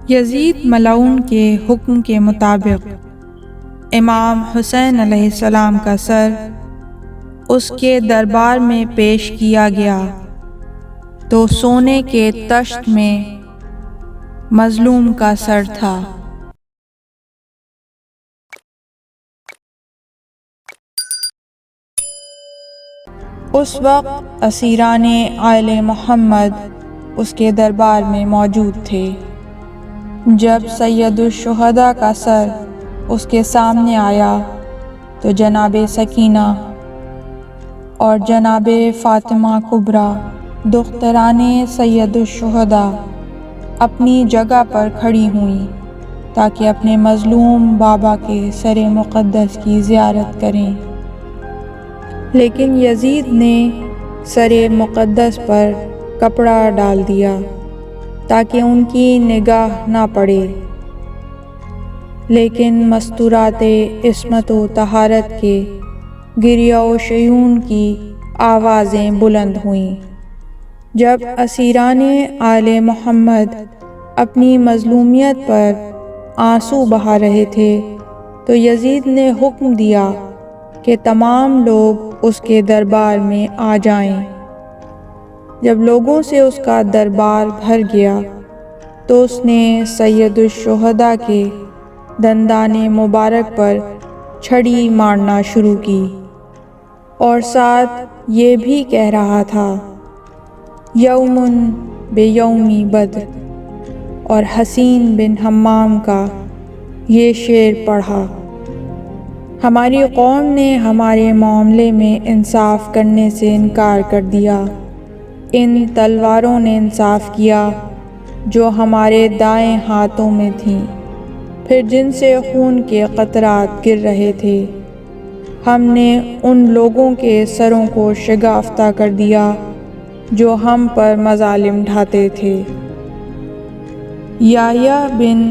یزید ملعون کے حکم کے مطابق امام حسین علیہ السلام کا سر اس کے دربار میں پیش کیا گیا تو سونے کے طشت میں مظلوم کا سر تھا۔ اس وقت اسیران آل محمد اس کے دربار میں موجود تھے۔ جب سید الشہداء کا سر اس کے سامنے آیا تو جناب سکینہ اور جناب فاطمہ کبریٰ دختران سید الشہداء اپنی جگہ پر کھڑی ہوئیں تاکہ اپنے مظلوم بابا کے سر مقدس کی زیارت کریں، لیکن یزید نے سر مقدس پر کپڑا ڈال دیا تاکہ ان کی نگاہ نہ پڑے، لیکن مستورات عصمت و طہارت کے گریہ و شیون کی آوازیں بلند ہوئیں۔ جب اسیران آل محمد اپنی مظلومیت پر آنسو بہا رہے تھے تو یزید نے حکم دیا کہ تمام لوگ اس کے دربار میں آ جائیں۔ جب لوگوں سے اس کا دربار بھر گیا تو اس نے سید الشہداء کے دندان مبارک پر چھڑی مارنا شروع کی اور ساتھ یہ بھی کہہ رہا تھا، یومن بے یومی بدر، اور حسین بن حمام کا یہ شعر پڑھا، ہماری قوم نے ہمارے معاملے میں انصاف کرنے سے انکار کر دیا، ان تلواروں نے انصاف کیا جو ہمارے دائیں ہاتھوں میں تھیں، پھر جن سے خون کے قطرات گر رہے تھے، ہم نے ان لوگوں کے سروں کو شگافتہ کر دیا جو ہم پر مظالم ڈھاتے تھے۔ یحییٰ بن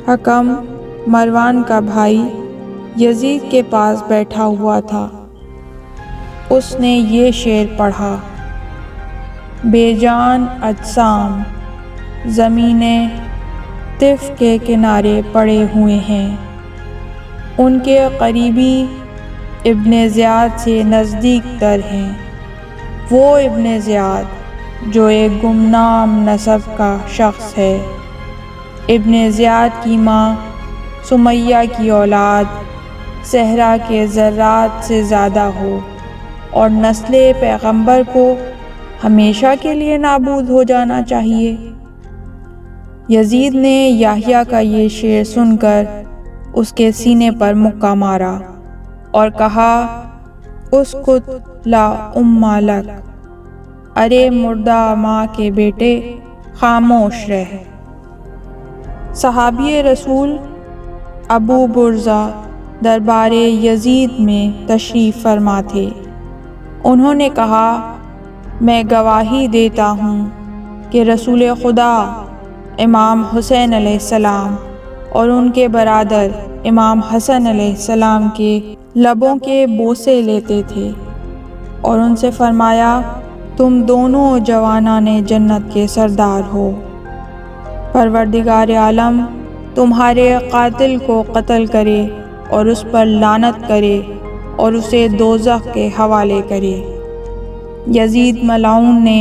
حکم مروان کا بھائی یزید کے پاس بیٹھا ہوا تھا، اس نے یہ شعر پڑھا، بے جان اجسام زمین طف کے کنارے پڑے ہوئے ہیں، ان کے قریبی ابن زیاد سے نزدیک تر ہیں، وہ ابن زیاد جو ایک گمنام نسب کا شخص ہے، ابن زیاد کی ماں سمیہ کی اولاد صحرا کے ذرات سے زیادہ ہو اور نسل پیغمبر کو ہمیشہ کے لیے نابود ہو جانا چاہیے۔ یزید نے یحییٰ کا یہ شعر سن کر اس کے سینے پر مکہ مارا اور کہا، اسکت لا ام لک، ارے مردہ ماں کے بیٹے خاموش رہ۔ صحابی رسول ابو برزہ دربار یزید میں تشریف فرما تھے۔ انہوں نے کہا، میں گواہی دیتا ہوں کہ رسول خدا امام حسین علیہ السلام اور ان کے برادر امام حسن علیہ السلام کے لبوں کے بوسے لیتے تھے اور ان سے فرمایا، تم دونوں جوانان جنت کے سردار ہو، پروردگار عالم تمہارے قاتل کو قتل کرے اور اس پر لعنت کرے اور اسے دوزخ کے حوالے کرے۔ یزید ملعون نے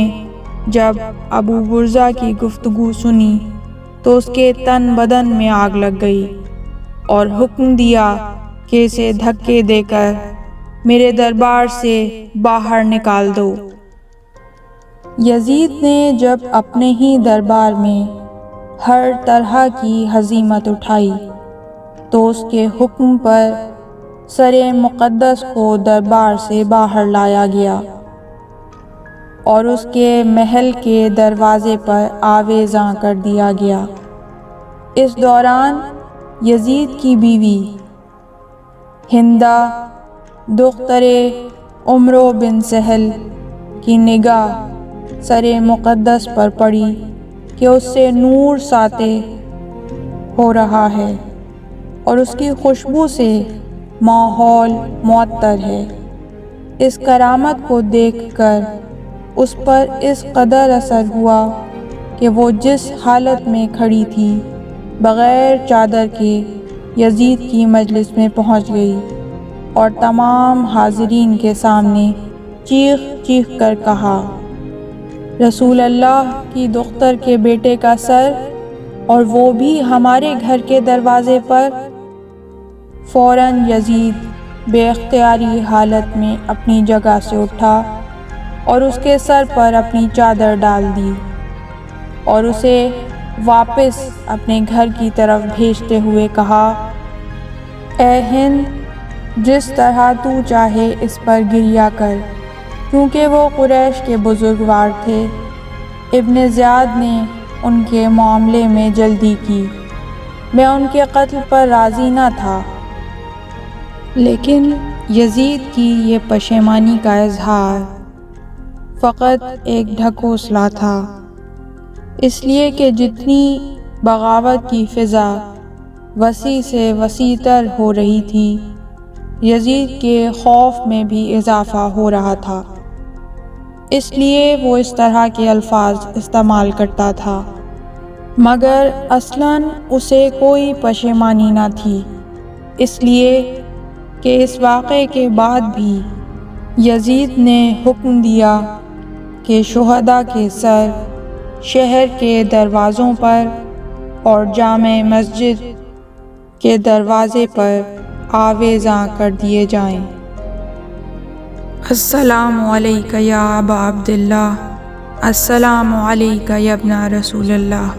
جب ابو برزہ کی گفتگو سنی تو اس کے تن بدن میں آگ لگ گئی اور حکم دیا کہ اسے دھکے دے کر میرے دربار سے باہر نکال دو۔ یزید نے جب اپنے ہی دربار میں ہر طرح کی ہزیمت اٹھائی تو اس کے حکم پر سر مقدس کو دربار سے باہر لایا گیا اور اس کے محل کے دروازے پر آویزاں کر دیا گیا۔ اس دوران یزید کی بیوی ہندہ دختر عمرو بن سہل کی نگاہ سر مقدس پر پڑی کہ اس سے نور ساطع ہو رہا ہے اور اس کی خوشبو سے ماحول معطر ہے۔ اس کرامت کو دیکھ کر اس پر اس قدر اثر ہوا کہ وہ جس حالت میں کھڑی تھی بغیر چادر کے یزید کی مجلس میں پہنچ گئی اور تمام حاضرین کے سامنے چیخ چیخ کر کہا، رسول اللہ کی دختر کے بیٹے کا سر، اور وہ بھی ہمارے گھر کے دروازے پر۔ فوراً یزید بے اختیاری حالت میں اپنی جگہ سے اٹھا اور اس کے سر پر اپنی چادر ڈال دی اور اسے واپس اپنے گھر کی طرف بھیجتے ہوئے کہا، اے ہند، جس طرح تو چاہے اس پر گریہ کر، کیونکہ وہ قریش کے بزرگوار تھے۔ ابن زیاد نے ان کے معاملے میں جلدی کی، میں ان کے قتل پر راضی نہ تھا، لیکن یزید کی یہ پشیمانی کا اظہار فقط ایک ڈھکوسلا تھا، اس لیے کہ جتنی بغاوت کی فضا وسیع سے وسیع تر ہو رہی تھی، یزید کے خوف میں بھی اضافہ ہو رہا تھا، اس لیے وہ اس طرح کے الفاظ استعمال کرتا تھا، مگر اصلاً اسے کوئی پشیمانی نہ تھی، اس لیے کہ اس واقعے کے بعد بھی یزید نے حکم دیا کہ شہداء کے سر شہر کے دروازوں پر اور جامع مسجد کے دروازے پر آویزاں کر دیے جائیں۔ السلام علیک یا ابا عبداللہ، السلام علیک یا ابن رسول اللہ۔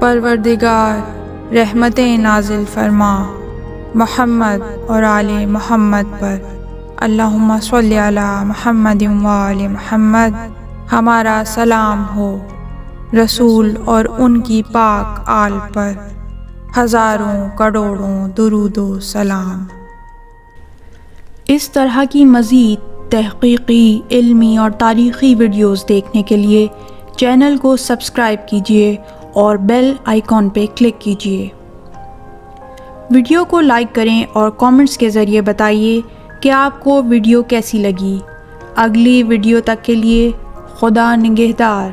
پروردگار رحمتیں نازل فرما محمد اور آل محمد پر، اللہم صلی علی محمد و آل محمد۔ ہمارا سلام ہو رسول اور ان کی پاک آل پر، ہزاروں کروڑوں درود و سلام۔ اس طرح کی مزید تحقیقی، علمی اور تاریخی ویڈیوز دیکھنے کے لیے چینل کو سبسکرائب کیجیے اور بیل آئیکن پہ کلک کیجیے۔ ویڈیو کو لائک کریں اور کامنٹس کے ذریعے بتائیے کہ آپ کو ویڈیو کیسی لگی۔ اگلی ویڈیو تک کے لیے خدا نگہدار۔